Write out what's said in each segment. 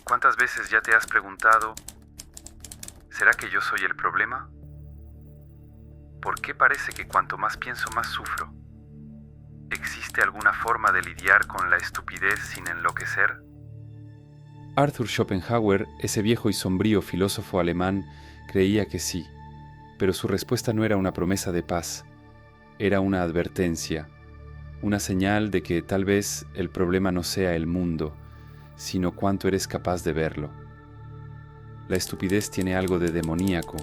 ¿Cuántas veces ya te has preguntado, ¿será que yo soy el problema? ¿Por qué parece que cuanto más pienso más sufro? ¿Existe alguna forma de lidiar con la estupidez sin enloquecer? Arthur Schopenhauer, ese viejo y sombrío filósofo alemán, creía que sí, pero su respuesta no era una promesa de paz, era una advertencia, una señal de que tal vez el problema no sea el mundo, sino cuánto eres capaz de verlo. La estupidez tiene algo de demoníaco,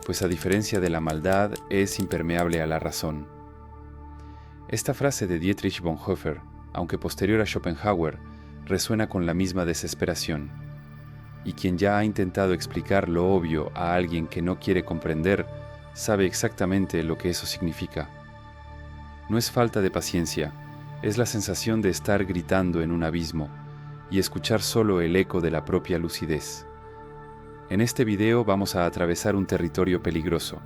pues a diferencia de la maldad es impermeable a la razón. Esta frase de Dietrich Bonhoeffer, aunque posterior a Schopenhauer, resuena con la misma desesperación. Y quien ya ha intentado explicar lo obvio a alguien que no quiere comprender, sabe exactamente lo que eso significa. No es falta de paciencia, es la sensación de estar gritando en un abismo y escuchar solo el eco de la propia lucidez. En este video vamos a atravesar un territorio peligroso.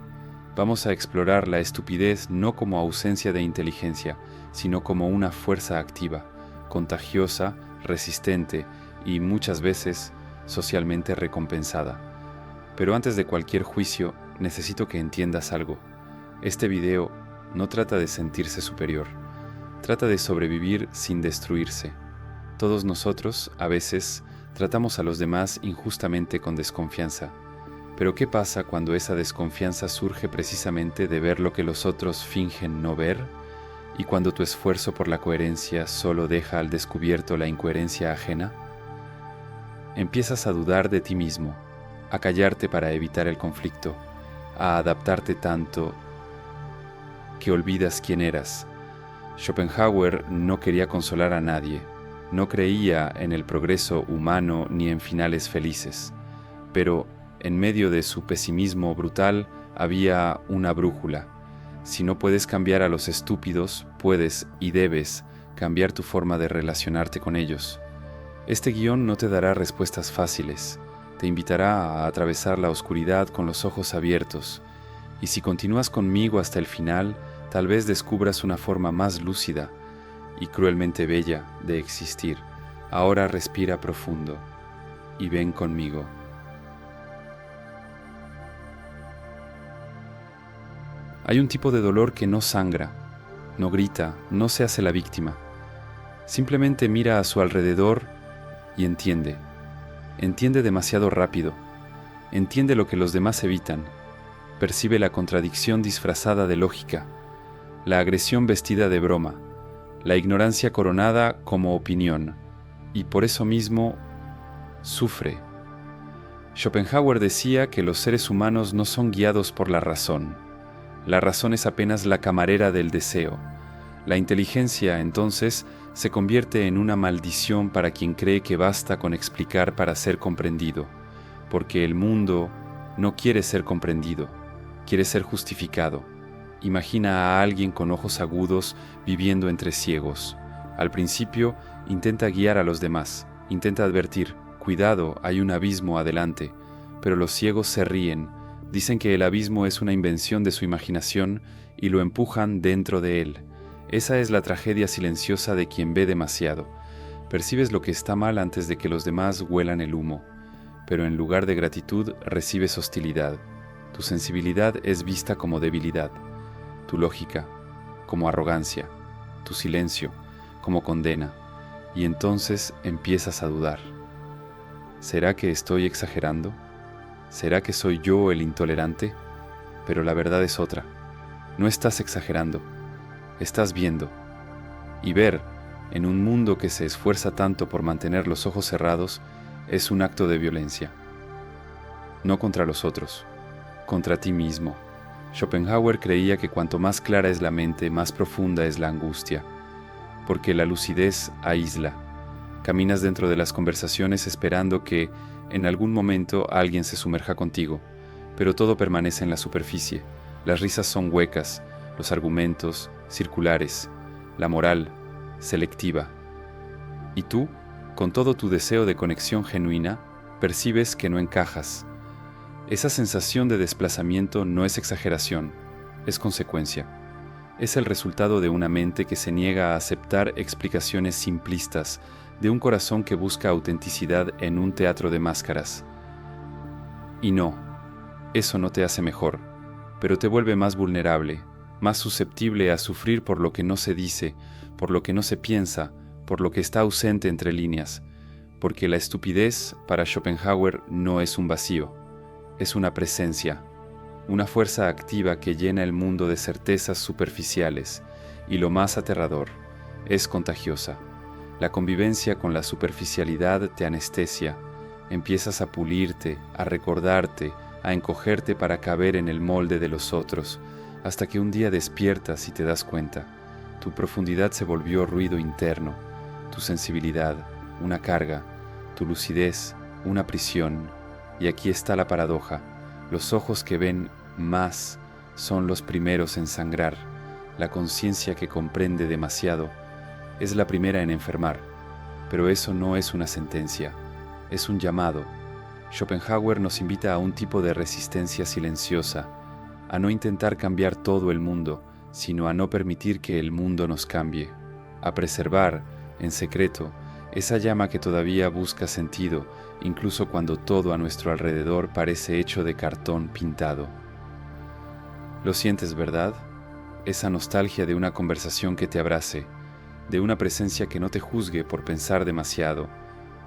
Vamos a explorar la estupidez no como ausencia de inteligencia, sino como una fuerza activa, contagiosa, resistente y muchas veces socialmente recompensada. Pero antes de cualquier juicio, necesito que entiendas algo. Este video no trata de sentirse superior, trata de sobrevivir sin destruirse. Todos nosotros, a veces, tratamos a los demás injustamente con desconfianza. Pero ¿qué pasa cuando esa desconfianza surge precisamente de ver lo que los otros fingen no ver? ¿Y cuando tu esfuerzo por la coherencia solo deja al descubierto la incoherencia ajena? Empiezas a dudar de ti mismo, a callarte para evitar el conflicto, a adaptarte tanto que olvidas quién eras. Schopenhauer no quería consolar a nadie, no creía en el progreso humano ni en finales felices, pero en medio de su pesimismo brutal había una brújula. Si no puedes cambiar a los estúpidos, puedes y debes cambiar tu forma de relacionarte con ellos. Este guión no te dará respuestas fáciles, te invitará a atravesar la oscuridad con los ojos abiertos, y si continúas conmigo hasta el final, tal vez descubras una forma más lúcida y cruelmente bella de existir. Ahora respira profundo y ven conmigo. Hay un tipo de dolor que no sangra, no grita, no se hace la víctima. Simplemente mira a su alrededor y entiende. Entiende demasiado rápido. Entiende lo que los demás evitan. Percibe la contradicción disfrazada de lógica, la agresión vestida de broma, la ignorancia coronada como opinión, y por eso mismo sufre. Schopenhauer decía que los seres humanos no son guiados por la razón. La razón es apenas la camarera del deseo. La inteligencia, entonces, se convierte en una maldición para quien cree que basta con explicar para ser comprendido, porque el mundo no quiere ser comprendido, quiere ser justificado. Imagina a alguien con ojos agudos viviendo entre ciegos. Al principio, intenta guiar a los demás, intenta advertir, cuidado, hay un abismo adelante, pero los ciegos se ríen. Dicen que el abismo es una invención de su imaginación y lo empujan dentro de él. Esa es la tragedia silenciosa de quien ve demasiado. Percibes lo que está mal antes de que los demás huelan el humo, pero en lugar de gratitud recibes hostilidad. Tu sensibilidad es vista como debilidad, tu lógica como arrogancia, tu silencio como condena, y entonces empiezas a dudar. ¿Será que estoy exagerando? ¿Será que soy yo el intolerante? Pero la verdad es otra. No estás exagerando, estás viendo. Y ver, en un mundo que se esfuerza tanto por mantener los ojos cerrados, es un acto de violencia. No contra los otros, contra ti mismo. Schopenhauer creía que cuanto más clara es la mente, más profunda es la angustia, porque la lucidez aísla. Caminas dentro de las conversaciones esperando que, en algún momento, alguien se sumerja contigo, pero todo permanece en la superficie. Las risas son huecas, los argumentos, circulares, la moral, selectiva. Y tú, con todo tu deseo de conexión genuina, percibes que no encajas. Esa sensación de desplazamiento no es exageración, es consecuencia. Es el resultado de una mente que se niega a aceptar explicaciones simplistas, de un corazón que busca autenticidad en un teatro de máscaras. Y no, eso no te hace mejor, pero te vuelve más vulnerable, más susceptible a sufrir por lo que no se dice, por lo que no se piensa, por lo que está ausente entre líneas, porque la estupidez, para Schopenhauer, no es un vacío, es una presencia, una fuerza activa que llena el mundo de certezas superficiales, y lo más aterrador, es contagiosa. La convivencia con la superficialidad te anestesia, empiezas a pulirte, a recordarte, a encogerte para caber en el molde de los otros, hasta que un día despiertas y te das cuenta. Tu profundidad se volvió ruido interno, tu sensibilidad, una carga, tu lucidez, una prisión. Y aquí está la paradoja. Los ojos que ven más son los primeros en sangrar. La conciencia que comprende demasiado es la primera en enfermar. Pero eso no es una sentencia, es un llamado. Schopenhauer nos invita a un tipo de resistencia silenciosa, a no intentar cambiar todo el mundo, sino a no permitir que el mundo nos cambie, a preservar, en secreto, esa llama que todavía busca sentido, incluso cuando todo a nuestro alrededor parece hecho de cartón pintado. ¿Lo sientes, verdad? Esa nostalgia de una conversación que te abrace, de una presencia que no te juzgue por pensar demasiado,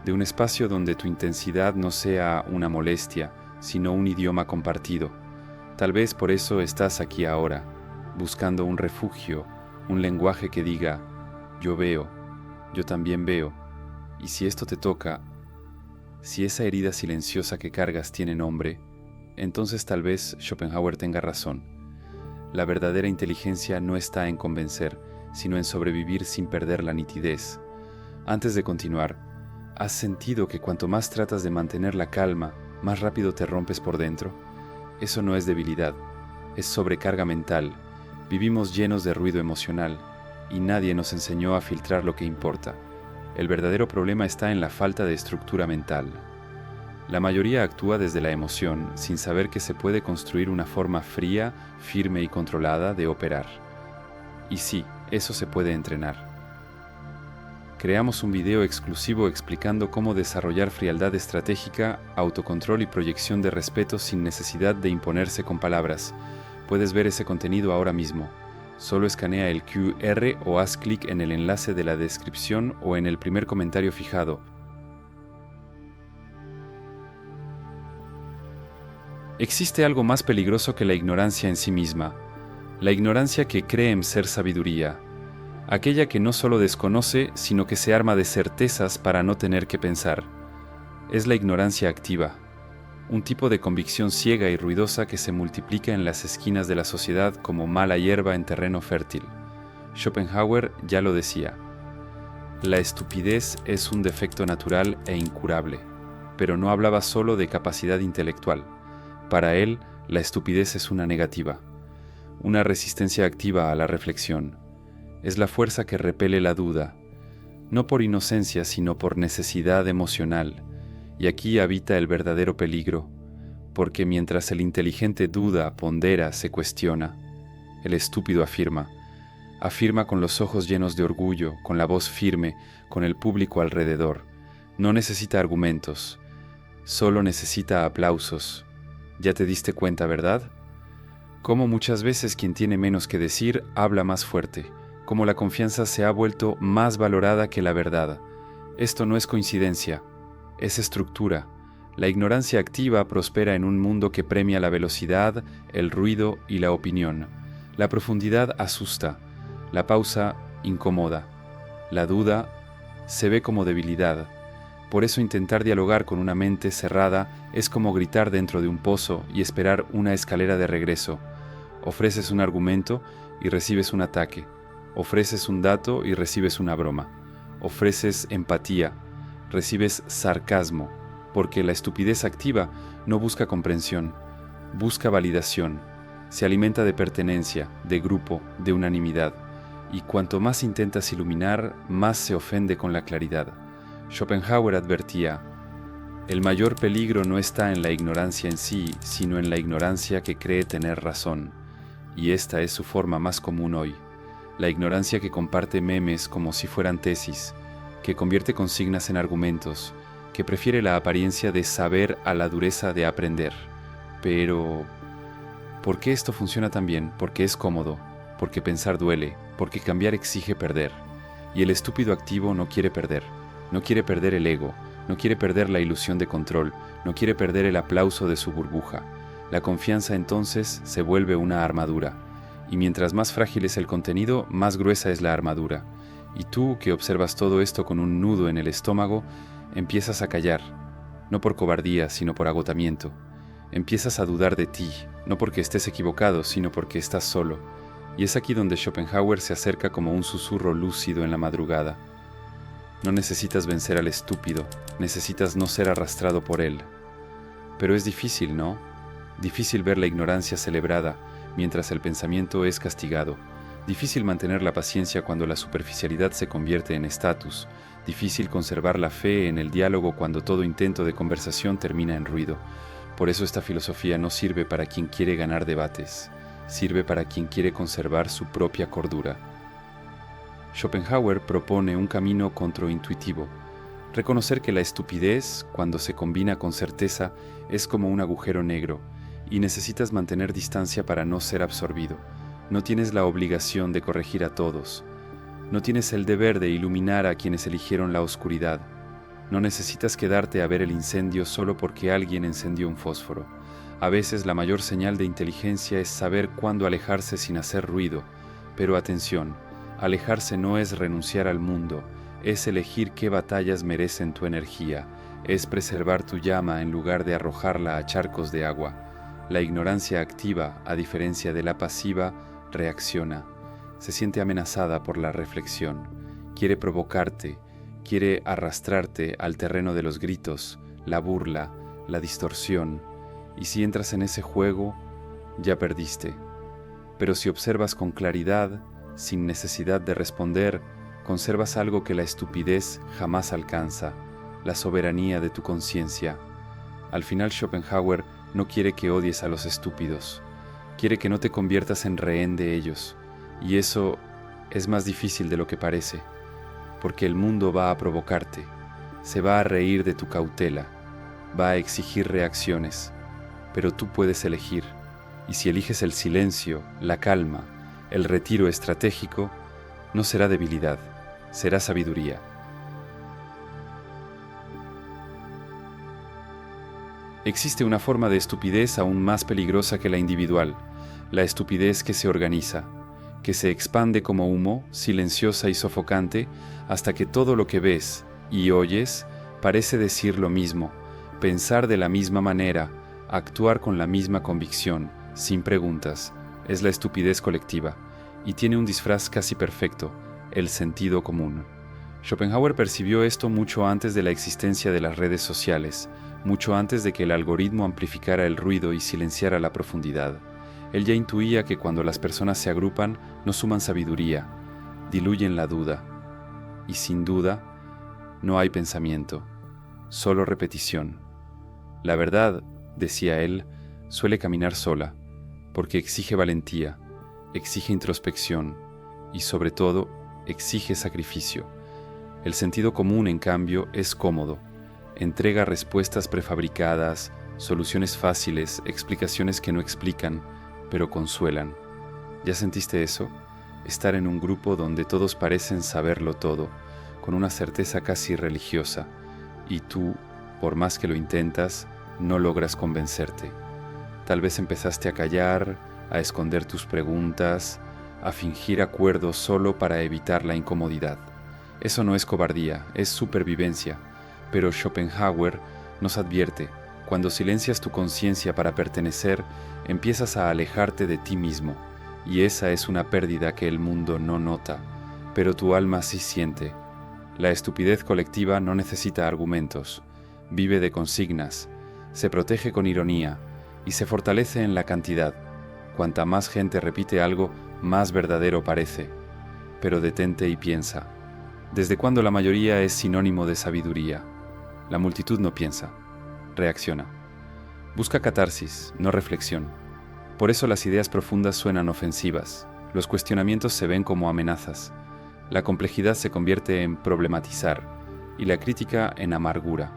de un espacio donde tu intensidad no sea una molestia, sino un idioma compartido. Tal vez por eso estás aquí ahora, buscando un refugio, un lenguaje que diga, yo veo, yo también veo, y si esto te toca, si esa herida silenciosa que cargas tiene nombre, entonces tal vez Schopenhauer tenga razón. La verdadera inteligencia no está en convencer, sino en sobrevivir sin perder la nitidez. Antes de continuar, ¿has sentido que cuanto más tratas de mantener la calma, más rápido te rompes por dentro? Eso no es debilidad, es sobrecarga mental. Vivimos llenos de ruido emocional y nadie nos enseñó a filtrar lo que importa. El verdadero problema está en la falta de estructura mental. La mayoría actúa desde la emoción, sin saber que se puede construir una forma fría, firme y controlada de operar. Y sí, eso se puede entrenar. Creamos un video exclusivo explicando cómo desarrollar frialdad estratégica, autocontrol y proyección de respeto sin necesidad de imponerse con palabras. Puedes ver ese contenido ahora mismo. Solo escanea el QR o haz clic en el enlace de la descripción o en el primer comentario fijado. Existe algo más peligroso que la ignorancia en sí misma, la ignorancia que cree en ser sabiduría, aquella que no solo desconoce, sino que se arma de certezas para no tener que pensar. Es la ignorancia activa, un tipo de convicción ciega y ruidosa que se multiplica en las esquinas de la sociedad como mala hierba en terreno fértil. Schopenhauer ya lo decía. La estupidez es un defecto natural e incurable, pero no hablaba solo de capacidad intelectual. Para él, la estupidez es una negativa, una resistencia activa a la reflexión. Es la fuerza que repele la duda, no por inocencia, sino por necesidad emocional. Y aquí habita el verdadero peligro, porque mientras el inteligente duda, pondera, se cuestiona, el estúpido afirma con los ojos llenos de orgullo, con la voz firme, con el público alrededor. No necesita argumentos, solo necesita aplausos. Ya te diste cuenta, ¿verdad? Cómo muchas veces quien tiene menos que decir habla más fuerte, cómo la confianza se ha vuelto más valorada que la verdad. Esto no es coincidencia, es estructura. La ignorancia activa prospera en un mundo que premia la velocidad, el ruido y la opinión. La profundidad asusta, la pausa incomoda, la duda se ve como debilidad. Por eso intentar dialogar con una mente cerrada es como gritar dentro de un pozo y esperar una escalera de regreso. Ofreces un argumento y recibes un ataque. Ofreces un dato y recibes una broma. Ofreces empatía, recibes sarcasmo, porque la estupidez activa no busca comprensión, busca validación, se alimenta de pertenencia, de grupo, de unanimidad, y cuanto más intentas iluminar, más se ofende con la claridad. Schopenhauer advertía, el mayor peligro no está en la ignorancia en sí, sino en la ignorancia que cree tener razón, y esta es su forma más común hoy. La ignorancia que comparte memes como si fueran tesis, que convierte consignas en argumentos, que prefiere la apariencia de saber a la dureza de aprender. Pero, ¿por qué esto funciona tan bien? Porque es cómodo, porque pensar duele, porque cambiar exige perder. Y el estúpido activo no quiere perder el ego, no quiere perder la ilusión de control, no quiere perder el aplauso de su burbuja. La confianza entonces se vuelve una armadura, y mientras más frágil es el contenido, más gruesa es la armadura. Y tú, que observas todo esto con un nudo en el estómago, empiezas a callar, no por cobardía, sino por agotamiento. Empiezas a dudar de ti, no porque estés equivocado, sino porque estás solo. Y es aquí donde Schopenhauer se acerca como un susurro lúcido en la madrugada. No necesitas vencer al estúpido, necesitas no ser arrastrado por él. Pero es difícil, ¿no? Difícil ver la ignorancia celebrada, mientras el pensamiento es castigado. Difícil mantener la paciencia cuando la superficialidad se convierte en estatus. Difícil conservar la fe en el diálogo cuando todo intento de conversación termina en ruido. Por eso esta filosofía no sirve para quien quiere ganar debates. Sirve para quien quiere conservar su propia cordura. Schopenhauer propone un camino contraintuitivo. Reconocer que la estupidez, cuando se combina con certeza, es como un agujero negro, y necesitas mantener distancia para no ser absorbido. No tienes la obligación de corregir a todos. No tienes el deber de iluminar a quienes eligieron la oscuridad. No necesitas quedarte a ver el incendio solo porque alguien encendió un fósforo. A veces la mayor señal de inteligencia es saber cuándo alejarse sin hacer ruido. Pero atención, alejarse no es renunciar al mundo, es elegir qué batallas merecen tu energía, es preservar tu llama en lugar de arrojarla a charcos de agua. La ignorancia activa, a diferencia de la pasiva, reacciona. Se siente amenazada por la reflexión. Quiere provocarte, quiere arrastrarte al terreno de los gritos, la burla, la distorsión. Y si entras en ese juego, ya perdiste. Pero si observas con claridad, sin necesidad de responder, conservas algo que la estupidez jamás alcanza, la soberanía de tu conciencia. Al final Schopenhauer no quiere que odies a los estúpidos, quiere que no te conviertas en rehén de ellos, y eso es más difícil de lo que parece, porque el mundo va a provocarte, se va a reír de tu cautela, va a exigir reacciones, pero tú puedes elegir, y si eliges el silencio, la calma, el retiro estratégico, no será debilidad, será sabiduría. Existe una forma de estupidez aún más peligrosa que la individual, la estupidez que se organiza, que se expande como humo, silenciosa y sofocante, hasta que todo lo que ves y oyes parece decir lo mismo, pensar de la misma manera, actuar con la misma convicción, sin preguntas. Es la estupidez colectiva, y tiene un disfraz casi perfecto, el sentido común. Schopenhauer percibió esto mucho antes de la existencia de las redes sociales, mucho antes de que el algoritmo amplificara el ruido y silenciara la profundidad. Él ya intuía que cuando las personas se agrupan, no suman sabiduría, diluyen la duda. Y sin duda, no hay pensamiento, solo repetición. La verdad, decía él, suele caminar sola, porque exige valentía, exige introspección y, sobre todo, exige sacrificio. El sentido común, en cambio, es cómodo. Entrega respuestas prefabricadas, soluciones fáciles, explicaciones que no explican, pero consuelan. ¿Ya sentiste eso? Estar en un grupo donde todos parecen saberlo todo, con una certeza casi religiosa, y tú, por más que lo intentas, no logras convencerte. Tal vez empezaste a callar, a esconder tus preguntas, a fingir acuerdo solo para evitar la incomodidad. Eso no es cobardía, es supervivencia, pero Schopenhauer nos advierte, cuando silencias tu conciencia para pertenecer, empiezas a alejarte de ti mismo, y esa es una pérdida que el mundo no nota, pero tu alma sí siente. La estupidez colectiva no necesita argumentos, vive de consignas, se protege con ironía y se fortalece en la cantidad. Cuanta más gente repite algo, más verdadero parece. Pero detente y piensa. ¿Desde cuándo la mayoría es sinónimo de sabiduría? La multitud no piensa, reacciona. Busca catarsis, no reflexión. Por eso las ideas profundas suenan ofensivas, los cuestionamientos se ven como amenazas, la complejidad se convierte en problematizar, y la crítica en amargura.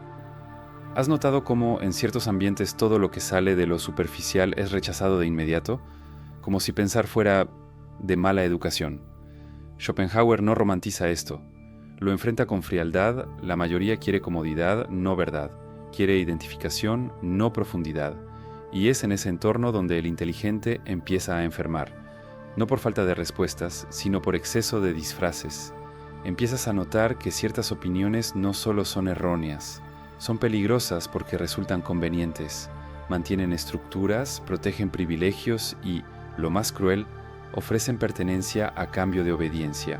¿Has notado cómo en ciertos ambientes todo lo que sale de lo superficial es rechazado de inmediato? Como si pensar fuera de mala educación. Schopenhauer no romantiza esto. Lo enfrenta con frialdad. La mayoría quiere comodidad, no verdad. Quiere identificación, no profundidad. Y es en ese entorno donde el inteligente empieza a enfermar. No por falta de respuestas, sino por exceso de disfraces. Empiezas a notar que ciertas opiniones no solo son erróneas, son peligrosas porque resultan convenientes, mantienen estructuras, protegen privilegios y, lo más cruel, ofrecen pertenencia a cambio de obediencia.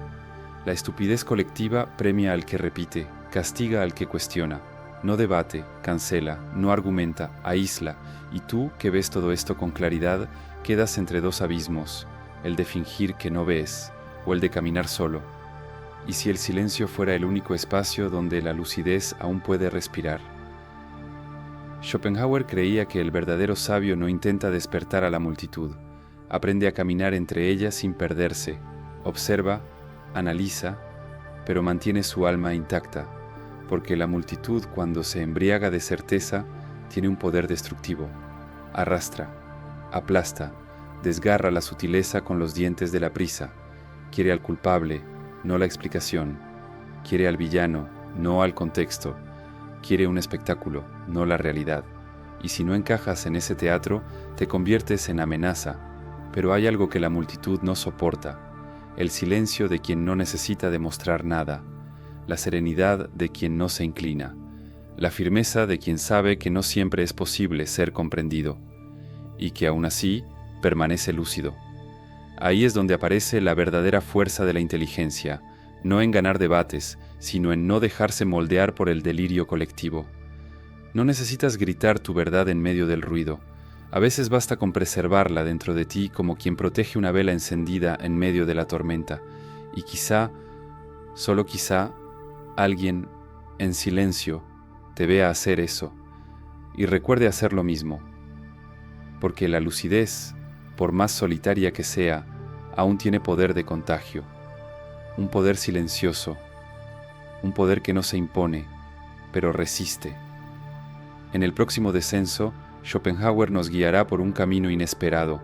La estupidez colectiva premia al que repite, castiga al que cuestiona, no debate, cancela, no argumenta, aísla, y tú, que ves todo esto con claridad, quedas entre dos abismos, el de fingir que no ves, o el de caminar solo. Y si el silencio fuera el único espacio donde la lucidez aún puede respirar. Schopenhauer creía que el verdadero sabio no intenta despertar a la multitud, aprende a caminar entre ellas sin perderse, observa, analiza, pero mantiene su alma intacta, porque la multitud, cuando se embriaga de certeza, tiene un poder destructivo. Arrastra, aplasta, desgarra la sutileza con los dientes de la prisa, quiere al culpable, no la explicación, quiere al villano, no al contexto, quiere un espectáculo, no la realidad. Y si no encajas en ese teatro, te conviertes en amenaza. Pero hay algo que la multitud no soporta, el silencio de quien no necesita demostrar nada, la serenidad de quien no se inclina, la firmeza de quien sabe que no siempre es posible ser comprendido, y que aún así permanece lúcido. Ahí es donde aparece la verdadera fuerza de la inteligencia, no en ganar debates, sino en no dejarse moldear por el delirio colectivo. No necesitas gritar tu verdad en medio del ruido. A veces basta con preservarla dentro de ti como quien protege una vela encendida en medio de la tormenta. Y quizá, solo quizá, alguien, en silencio, te vea hacer eso y recuerde hacer lo mismo. Porque la lucidez, por más solitaria que sea, aún tiene poder de contagio. Un poder silencioso, un poder que no se impone, pero resiste. En el próximo descenso, Schopenhauer nos guiará por un camino inesperado,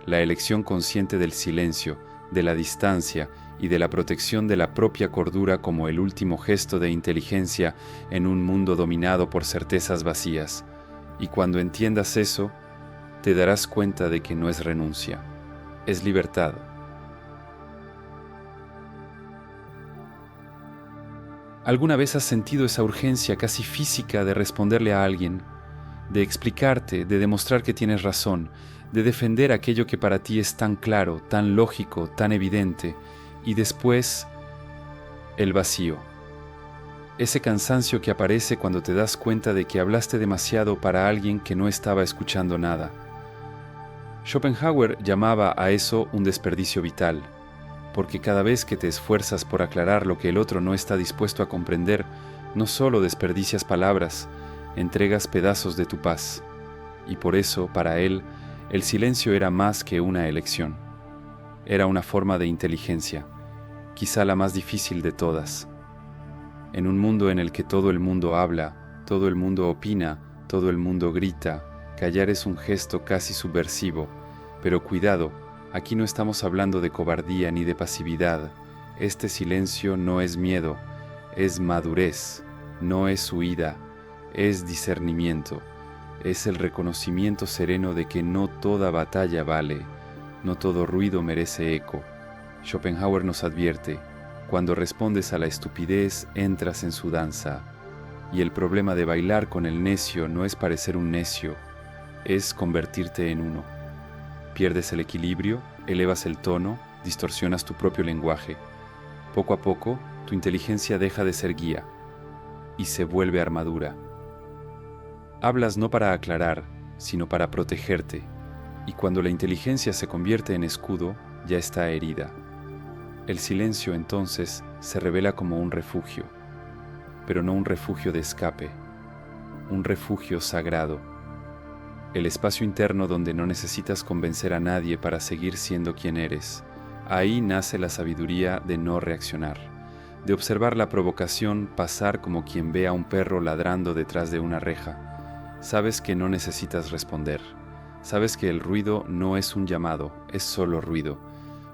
la elección consciente del silencio, de la distancia y de la protección de la propia cordura como el último gesto de inteligencia en un mundo dominado por certezas vacías. Y cuando entiendas eso, te darás cuenta de que no es renuncia, es libertad. ¿Alguna vez has sentido esa urgencia casi física de responderle a alguien, de explicarte, de demostrar que tienes razón, de defender aquello que para ti es tan claro, tan lógico, tan evidente, y después el vacío? Ese cansancio que aparece cuando te das cuenta de que hablaste demasiado para alguien que no estaba escuchando nada. Schopenhauer llamaba a eso un desperdicio vital, porque cada vez que te esfuerzas por aclarar lo que el otro no está dispuesto a comprender, no solo desperdicias palabras, entregas pedazos de tu paz. Y por eso, para él, el silencio era más que una elección. Era una forma de inteligencia, quizá la más difícil de todas. En un mundo en el que todo el mundo habla, todo el mundo opina, todo el mundo grita, callar es un gesto casi subversivo. Pero cuidado, aquí no estamos hablando de cobardía ni de pasividad. Este silencio no es miedo, es madurez, no es huida, es discernimiento. Es el reconocimiento sereno de que no toda batalla vale, no todo ruido merece eco. Schopenhauer nos advierte, cuando respondes a la estupidez entras en su danza, y el problema de bailar con el necio no es parecer un necio, es convertirte en uno. Pierdes el equilibrio, elevas el tono, distorsionas tu propio lenguaje. Poco a poco, tu inteligencia deja de ser guía y se vuelve armadura. Hablas no para aclarar, sino para protegerte, y cuando la inteligencia se convierte en escudo, ya está herida. El silencio entonces se revela como un refugio, pero no un refugio de escape, un refugio sagrado. El espacio interno donde no necesitas convencer a nadie para seguir siendo quien eres. Ahí nace la sabiduría de no reaccionar, de observar la provocación pasar como quien ve a un perro ladrando detrás de una reja. Sabes que no necesitas responder. Sabes que el ruido no es un llamado, es solo ruido.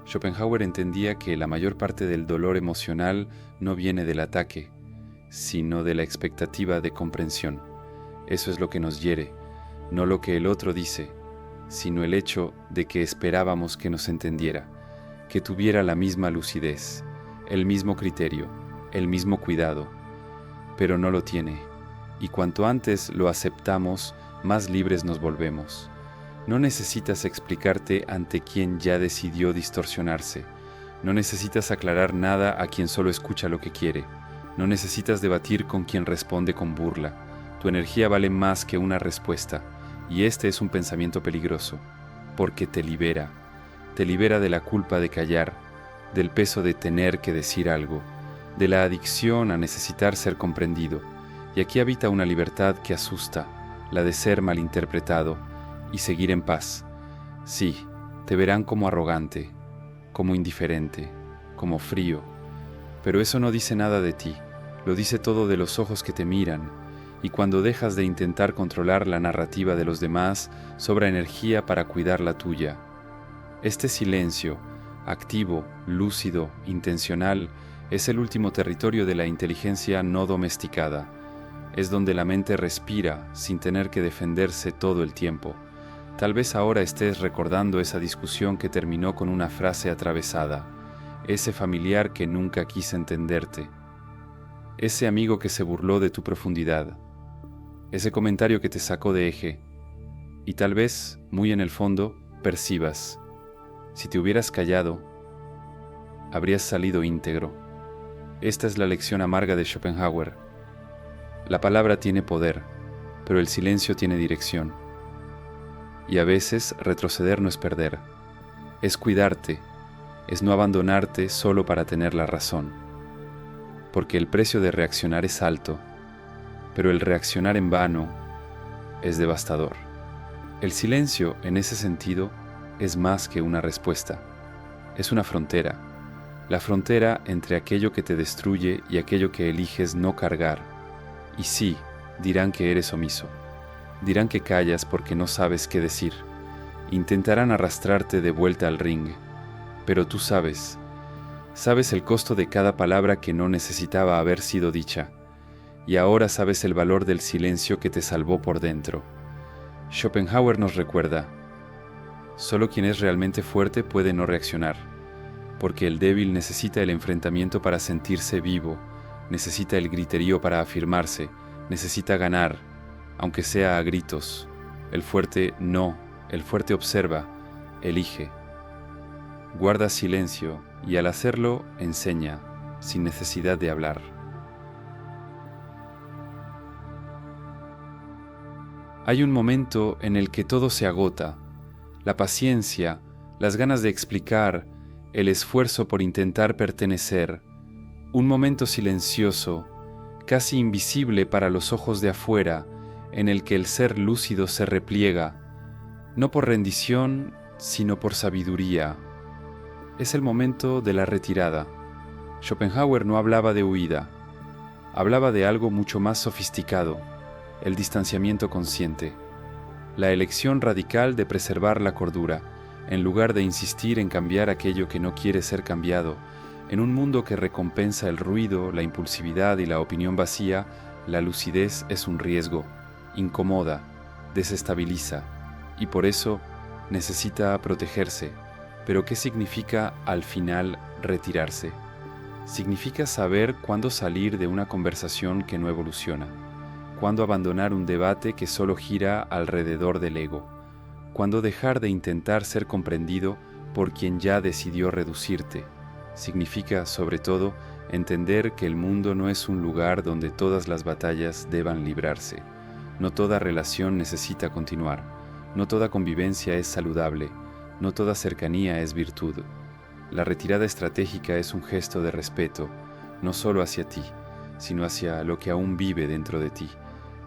Schopenhauer entendía que la mayor parte del dolor emocional no viene del ataque, sino de la expectativa de comprensión. Eso es lo que nos hiere, no lo que el otro dice, sino el hecho de que esperábamos que nos entendiera, que tuviera la misma lucidez, el mismo criterio, el mismo cuidado, pero no lo tiene, y cuanto antes lo aceptamos, más libres nos volvemos. No necesitas explicarte ante quien ya decidió distorsionarse, no necesitas aclarar nada a quien solo escucha lo que quiere, no necesitas debatir con quien responde con burla. Tu energía vale más que una respuesta, y este es un pensamiento peligroso, porque te libera de la culpa de callar, del peso de tener que decir algo, de la adicción a necesitar ser comprendido, y aquí habita una libertad que asusta, la de ser malinterpretado y seguir en paz. Sí, te verán como arrogante, como indiferente, como frío, pero eso no dice nada de ti, lo dice todo de los ojos que te miran, y cuando dejas de intentar controlar la narrativa de los demás, sobra energía para cuidar la tuya. Este silencio, activo, lúcido, intencional, es el último territorio de la inteligencia no domesticada. Es donde la mente respira sin tener que defenderse todo el tiempo. Tal vez ahora estés recordando esa discusión que terminó con una frase atravesada, ese familiar que nunca quise entenderte, ese amigo que se burló de tu profundidad, ese comentario que te sacó de eje, y tal vez, muy en el fondo, percibas: si te hubieras callado, habrías salido íntegro. Esta es la lección amarga de Schopenhauer. La palabra tiene poder, pero el silencio tiene dirección. Y a veces retroceder no es perder, es cuidarte, es no abandonarte solo para tener la razón. Porque el precio de reaccionar es alto, pero el reaccionar en vano es devastador. El silencio, en ese sentido, es más que una respuesta. Es una frontera. La frontera entre aquello que te destruye y aquello que eliges no cargar. Y sí, dirán que eres omiso. Dirán que callas porque no sabes qué decir. Intentarán arrastrarte de vuelta al ring. Pero tú sabes el costo de cada palabra que no necesitaba haber sido dicha. Y ahora sabes el valor del silencio que te salvó por dentro. Schopenhauer nos recuerda: solo quien es realmente fuerte puede no reaccionar, porque el débil necesita el enfrentamiento para sentirse vivo, necesita el griterío para afirmarse, necesita ganar, aunque sea a gritos. El fuerte no, el fuerte observa, elige. Guarda silencio y al hacerlo enseña, sin necesidad de hablar. Hay un momento en el que todo se agota, la paciencia, las ganas de explicar, el esfuerzo por intentar pertenecer, un momento silencioso, casi invisible para los ojos de afuera, en el que el ser lúcido se repliega, no por rendición, sino por sabiduría. Es el momento de la retirada. Schopenhauer no hablaba de huida, hablaba de algo mucho más sofisticado: el distanciamiento consciente, la elección radical de preservar la cordura, en lugar de insistir en cambiar aquello que no quiere ser cambiado. En un mundo que recompensa el ruido, la impulsividad y la opinión vacía, la lucidez es un riesgo, incomoda, desestabiliza, y por eso necesita protegerse. Pero ¿qué significa al final retirarse? Significa saber cuándo salir de una conversación que no evoluciona, cuándo abandonar un debate que solo gira alrededor del ego, cuándo dejar de intentar ser comprendido por quien ya decidió reducirte. Significa, sobre todo, entender que el mundo no es un lugar donde todas las batallas deban librarse. No toda relación necesita continuar, no toda convivencia es saludable, no toda cercanía es virtud. La retirada estratégica es un gesto de respeto, no solo hacia ti, sino hacia lo que aún vive dentro de ti,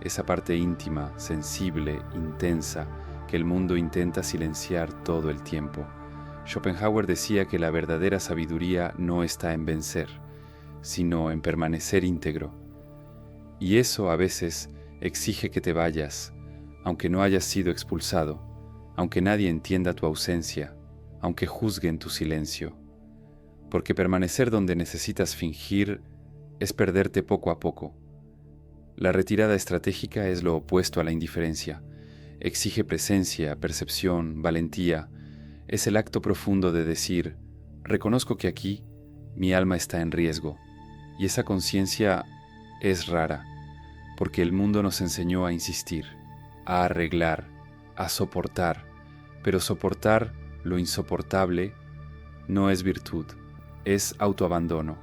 esa parte íntima, sensible, intensa, que el mundo intenta silenciar todo el tiempo. Schopenhauer decía que la verdadera sabiduría no está en vencer, sino en permanecer íntegro. Y eso a veces exige que te vayas, aunque no hayas sido expulsado, aunque nadie entienda tu ausencia, aunque juzguen tu silencio. Porque permanecer donde necesitas fingir es perderte poco a poco. La retirada estratégica es lo opuesto a la indiferencia. Exige presencia, percepción, valentía. Es el acto profundo de decir, reconozco que aquí mi alma está en riesgo. Y esa conciencia es rara, porque el mundo nos enseñó a insistir, a arreglar, a soportar, pero soportar lo insoportable no es virtud, es autoabandono.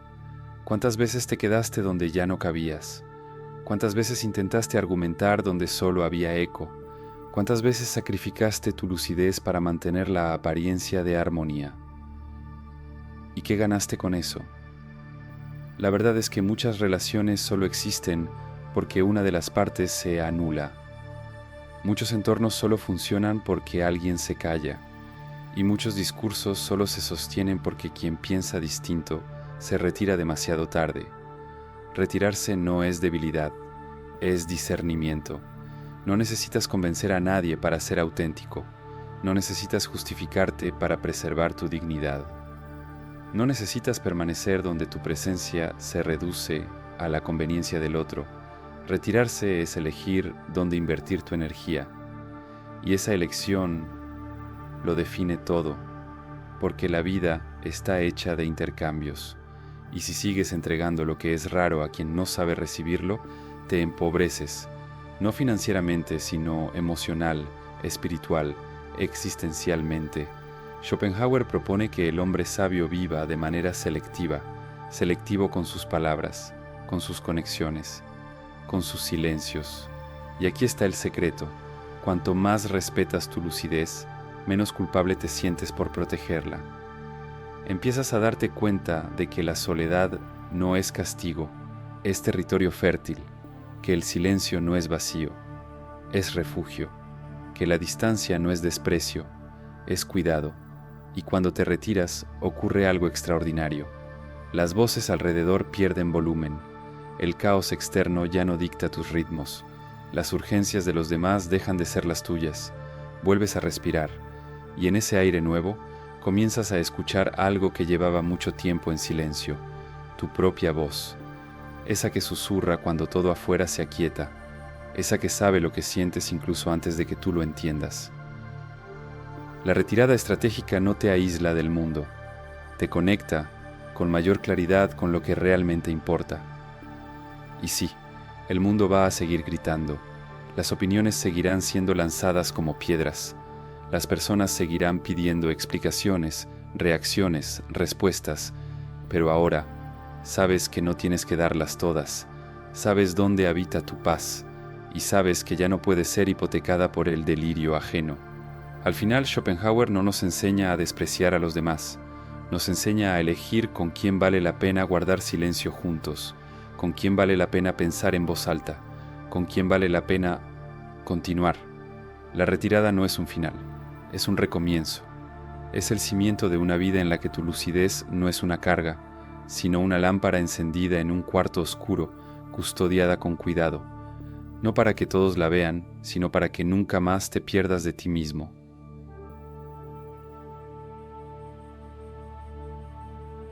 ¿Cuántas veces te quedaste donde ya no cabías? ¿Cuántas veces intentaste argumentar donde solo había eco? ¿Cuántas veces sacrificaste tu lucidez para mantener la apariencia de armonía? ¿Y qué ganaste con eso? La verdad es que muchas relaciones solo existen porque una de las partes se anula. Muchos entornos solo funcionan porque alguien se calla, y muchos discursos solo se sostienen porque quien piensa distinto se retira demasiado tarde. Retirarse no es debilidad, es discernimiento. No necesitas convencer a nadie para ser auténtico. No necesitas justificarte para preservar tu dignidad. No necesitas permanecer donde tu presencia se reduce a la conveniencia del otro. Retirarse es elegir dónde invertir tu energía. Y esa elección lo define todo, porque la vida está hecha de intercambios. Y si sigues entregando lo que es raro a quien no sabe recibirlo, te empobreces, no financieramente, sino emocional, espiritual, existencialmente. Schopenhauer propone que el hombre sabio viva de manera selectiva, selectivo con sus palabras, con sus conexiones, con sus silencios. Y aquí está el secreto: cuanto más respetas tu lucidez, menos culpable te sientes por protegerla. Empiezas a darte cuenta de que la soledad no es castigo, es territorio fértil, que el silencio no es vacío, es refugio, que la distancia no es desprecio, es cuidado, y cuando te retiras ocurre algo extraordinario. Las voces alrededor pierden volumen, el caos externo ya no dicta tus ritmos, las urgencias de los demás dejan de ser las tuyas, vuelves a respirar, y en ese aire nuevo comienzas a escuchar algo que llevaba mucho tiempo en silencio, tu propia voz, esa que susurra cuando todo afuera se aquieta, esa que sabe lo que sientes incluso antes de que tú lo entiendas. La retirada estratégica no te aísla del mundo, te conecta con mayor claridad con lo que realmente importa. Y sí, el mundo va a seguir gritando, las opiniones seguirán siendo lanzadas como piedras, las personas seguirán pidiendo explicaciones, reacciones, respuestas, pero ahora sabes que no tienes que darlas todas, sabes dónde habita tu paz y sabes que ya no puede ser hipotecada por el delirio ajeno. Al final, Schopenhauer no nos enseña a despreciar a los demás, nos enseña a elegir con quién vale la pena guardar silencio juntos, con quién vale la pena pensar en voz alta, con quién vale la pena continuar. La retirada no es un final, es un recomienzo. Es el cimiento de una vida en la que tu lucidez no es una carga, sino una lámpara encendida en un cuarto oscuro, custodiada con cuidado, no para que todos la vean, sino para que nunca más te pierdas de ti mismo.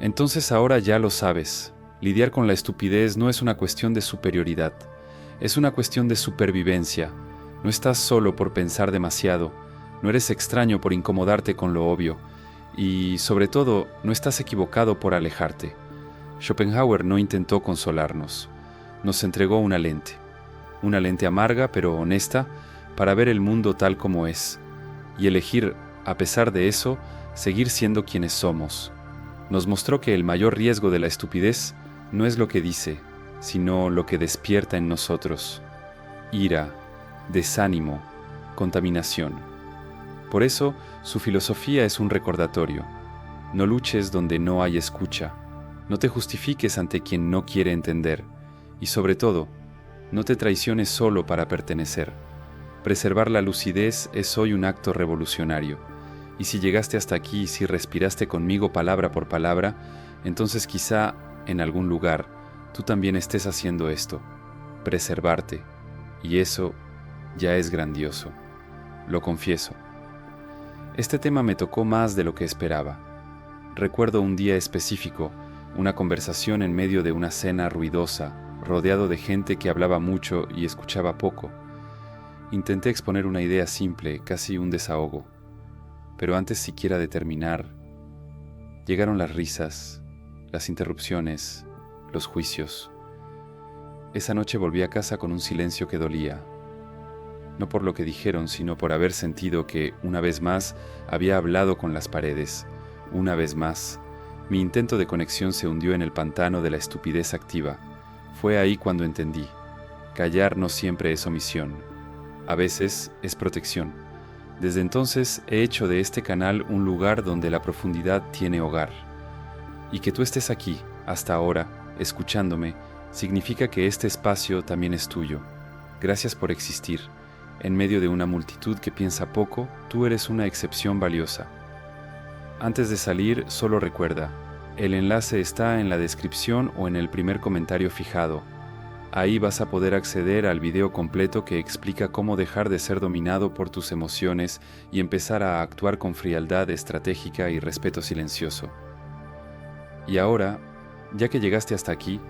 Entonces ahora ya lo sabes, lidiar con la estupidez no es una cuestión de superioridad, es una cuestión de supervivencia. No estás solo por pensar demasiado, no eres extraño por incomodarte con lo obvio, y sobre todo, no estás equivocado por alejarte. Schopenhauer no intentó consolarnos, nos entregó una lente amarga pero honesta para ver el mundo tal como es, y elegir, a pesar de eso, seguir siendo quienes somos. Nos mostró que el mayor riesgo de la estupidez no es lo que dice, sino lo que despierta en nosotros: ira, desánimo, contaminación. Por eso, su filosofía es un recordatorio. No luches donde no hay escucha, no te justifiques ante quien no quiere entender, y sobre todo, no te traiciones solo para pertenecer. Preservar la lucidez es hoy un acto revolucionario. Y si llegaste hasta aquí, si respiraste conmigo palabra por palabra, entonces quizá en algún lugar, tú también estés haciendo esto, preservarte, y eso ya es grandioso. Lo confieso. Este tema me tocó más de lo que esperaba. Recuerdo un día específico, una conversación en medio de una cena ruidosa, rodeado de gente que hablaba mucho y escuchaba poco. Intenté exponer una idea simple, casi un desahogo, pero antes siquiera de terminar, llegaron las risas, las interrupciones, los juicios. Esa noche volví a casa con un silencio que dolía, no por lo que dijeron, sino por haber sentido que, una vez más, había hablado con las paredes. Una vez más, mi intento de conexión se hundió en el pantano de la estupidez activa. Fue ahí cuando entendí. Callar no siempre es omisión. A veces es protección. Desde entonces he hecho de este canal un lugar donde la profundidad tiene hogar. Y que tú estés aquí, hasta ahora, escuchándome, significa que este espacio también es tuyo. Gracias por existir. En medio de una multitud que piensa poco, tú eres una excepción valiosa. Antes de salir, solo recuerda, el enlace está en la descripción o en el primer comentario fijado. Ahí vas a poder acceder al video completo que explica cómo dejar de ser dominado por tus emociones y empezar a actuar con frialdad estratégica y respeto silencioso. Y ahora, ya que llegaste hasta aquí,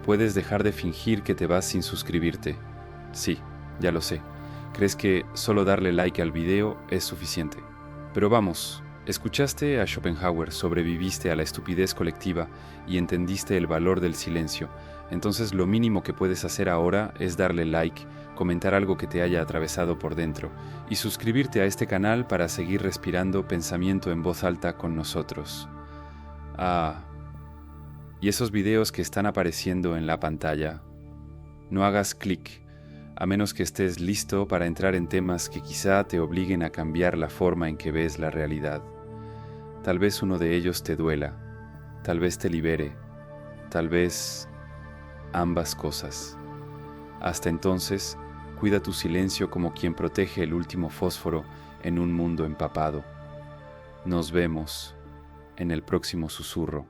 puedes dejar de fingir que te vas sin suscribirte. Sí, ya lo sé. Crees que solo darle like al video es suficiente. Pero vamos, escuchaste a Schopenhauer, sobreviviste a la estupidez colectiva y entendiste el valor del silencio. Entonces lo mínimo que puedes hacer ahora es darle like, comentar algo que te haya atravesado por dentro y suscribirte a este canal para seguir respirando pensamiento en voz alta con nosotros. Y esos videos que están apareciendo en la pantalla, no hagas clic, a menos que estés listo para entrar en temas que quizá te obliguen a cambiar la forma en que ves la realidad. Tal vez uno de ellos te duela, tal vez te libere, tal vez ambas cosas. Hasta entonces, cuida tu silencio como quien protege el último fósforo en un mundo empapado. Nos vemos en el próximo susurro.